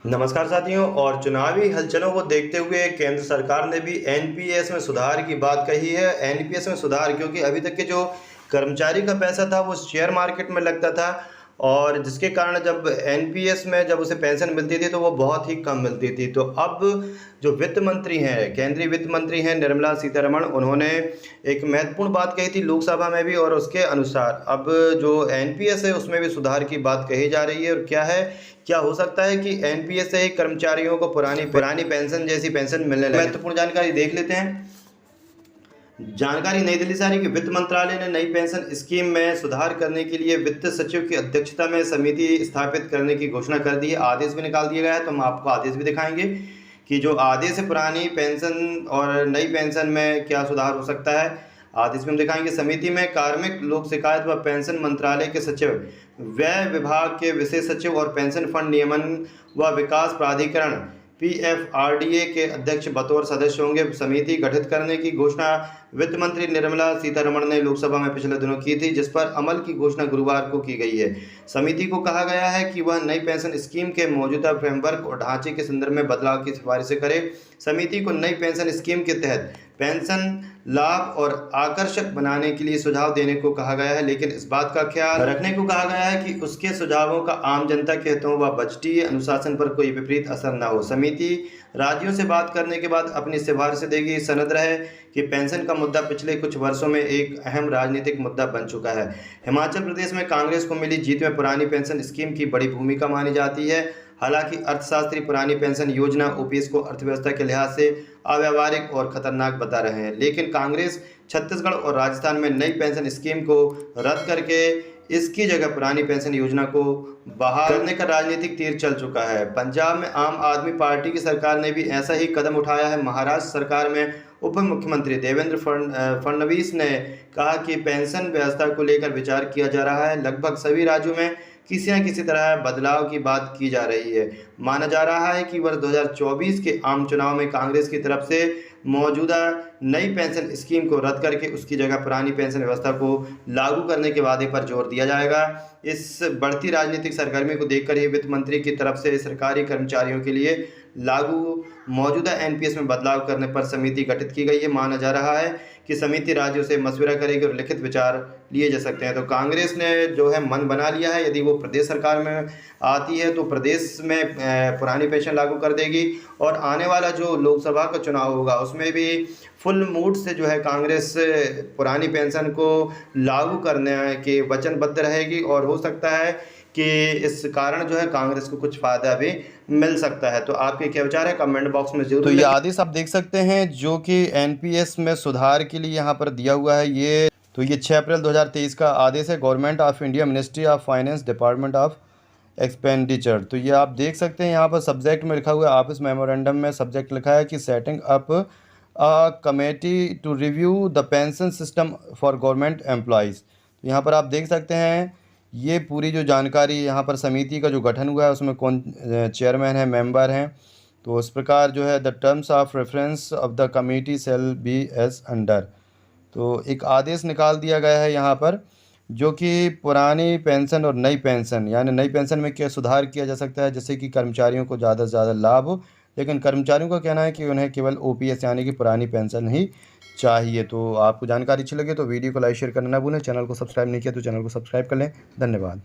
नमस्कार साथियों। और चुनावी हलचलों को देखते हुए केंद्र सरकार ने भी एनपीएस में सुधार की बात कही है। एनपीएस में सुधार क्योंकि अभी तक के जो कर्मचारी का पैसा था वो शेयर मार्केट में लगता था, और जिसके कारण जब एनपीएस में जब उसे पेंशन मिलती थी तो वो बहुत ही कम मिलती थी। तो अब जो वित्त मंत्री हैं, केंद्रीय वित्त मंत्री हैं निर्मला सीतारमण, उन्होंने एक महत्वपूर्ण बात कही थी लोकसभा में भी, और उसके अनुसार अब जो एनपीएस है उसमें भी सुधार की बात कही जा रही है। और क्या हो सकता है कि एनपीएस से ही कर्मचारियों को पुरानी पुरानी पेंशन जैसी पेंशन मिलने लगे। महत्वपूर्ण जानकारी देख लेते हैं। जानकारी नई दिल्ली से आ रही कि वित्त मंत्रालय ने नई पेंशन स्कीम में सुधार करने के लिए वित्त सचिव की अध्यक्षता में समिति स्थापित करने की घोषणा कर दी है। आदेश भी निकाल दिया गया है, तो हम आपको आदेश भी दिखाएंगे कि जो आदेश है पुरानी पेंशन और नई पेंशन में क्या सुधार हो सकता है। आदेश में हम दिखाएंगे। समिति में कार्मिक लोक शिकायत व पेंशन मंत्रालय के सचिव, व्यय विभाग के विशेष सचिव और पेंशन फंड नियमन व विकास प्राधिकरण पीएफआरडीए के अध्यक्ष बतौर सदस्य होंगे। समिति गठित करने की घोषणा वित्त मंत्री निर्मला सीतारमण ने लोकसभा में पिछले दिनों की थी, जिस पर अमल की घोषणा गुरुवार को की गई है। समिति को कहा गया है कि वह नई पेंशन स्कीम के मौजूदा फ्रेमवर्क और ढांचे के संदर्भ में बदलाव की सिफारिशें करे। समिति को नई पेंशन स्कीम के तहत पेंशन लाभ और आकर्षक बनाने के लिए सुझाव देने को कहा गया है, लेकिन इस बात का ख्याल रखने को कहा गया है कि उसके सुझावों का आम जनता के हितों व बजटीय अनुशासन पर कोई विपरीत असर न हो। समिति राज्यों से बात करने के बाद अपनी सिफारिशें देगी। सनद रहे कि पेंशन का मुद्दा पिछले कुछ वर्षों में एक अहम राजनीतिक मुद्दा बन चुका है। हिमाचल प्रदेश में कांग्रेस को मिली जीत में पुरानी पेंशन स्कीम की बड़ी भूमिका मानी जाती है। हालांकि अर्थशास्त्री पुरानी पेंशन योजना ओपीएस को अर्थव्यवस्था के लिहाज से अव्यावहारिक और खतरनाक बता रहे हैं, लेकिन कांग्रेस छत्तीसगढ़ और राजस्थान में नई पेंशन स्कीम को रद्द करके इसकी जगह पुरानी पेंशन योजना को बहाल करने का राजनीतिक तीर चल चुका है। पंजाब में आम आदमी पार्टी की सरकार ने भी ऐसा ही कदम उठाया है। महाराष्ट्र सरकार में उप मुख्यमंत्री देवेंद्र फडणवीस ने कहा कि पेंशन व्यवस्था को लेकर विचार किया जा रहा है। लगभग सभी राज्यों में किसी न किसी तरह बदलाव की बात की जा रही है। माना जा रहा है कि वर्ष 2024 के आम चुनाव में कांग्रेस की तरफ से मौजूदा नई पेंशन स्कीम को रद्द करके उसकी जगह पुरानी पेंशन व्यवस्था को लागू करने के वादे पर जोर दिया जाएगा। इस बढ़ती राजनीतिक सरगर्मी को देखकर ही वित्त मंत्री की तरफ से सरकारी कर्मचारियों के लिए लागू मौजूदा एनपीएस में बदलाव करने पर समिति गठित की गई है। माना जा रहा है कि समिति राज्यों से मशविरा करेगी और लिखित विचार लिए जा सकते हैं। तो कांग्रेस ने जो है मन बना लिया है, यदि वो प्रदेश सरकार में आती है तो प्रदेश में पुरानी पेंशन लागू कर देगी, और आने वाला जो लोकसभा का चुनाव होगा उसमें भी फुल मूड से जो है कांग्रेस पुरानी पेंशन को लागू करने के वचनबद्ध रहेगी, और हो सकता है कि इस कारण जो है कांग्रेस को कुछ फायदा भी मिल सकता है। तो आपके क्या विचार है, कमेंट बॉक्स में जरूर। तो ये आदेश आप देख सकते हैं जो कि एनपीएस में सुधार के लिए यहाँ पर दिया हुआ है। ये 6 अप्रैल 2023 का आदेश है। Government of India, ministry of finance, department of expenditure. तो ये आप देख सकते हैं यहाँ पर सब्जेक्ट में लिखा हुआ है, ऑफिस मेमोरेंडम में सब्जेक्ट लिखा है कि setting up a committee to review the pension system for government employees. तो यहाँ पर आप देख सकते हैं ये पूरी जो जानकारी यहाँ पर समिति का जो गठन हुआ है उसमें कौन चेयरमैन है, मेंबर हैं। तो इस प्रकार जो है the terms of reference of the committee shall be as under. तो एक आदेश निकाल दिया गया है यहाँ पर, जो कि पुरानी पेंशन और नई पेंशन, यानी नई पेंशन में क्या सुधार किया जा सकता है जिससे कि कर्मचारियों को ज़्यादा से ज़्यादा लाभ हो। लेकिन कर्मचारियों का कहना है कि उन्हें केवल ओपीएस यानी कि पुरानी पेंशन ही चाहिए। तो आपको जानकारी अच्छी लगे तो वीडियो को लाइक शेयर करना ना भूलें। चैनल को सब्सक्राइब नहीं किया तो चैनल को सब्सक्राइब कर लें। धन्यवाद।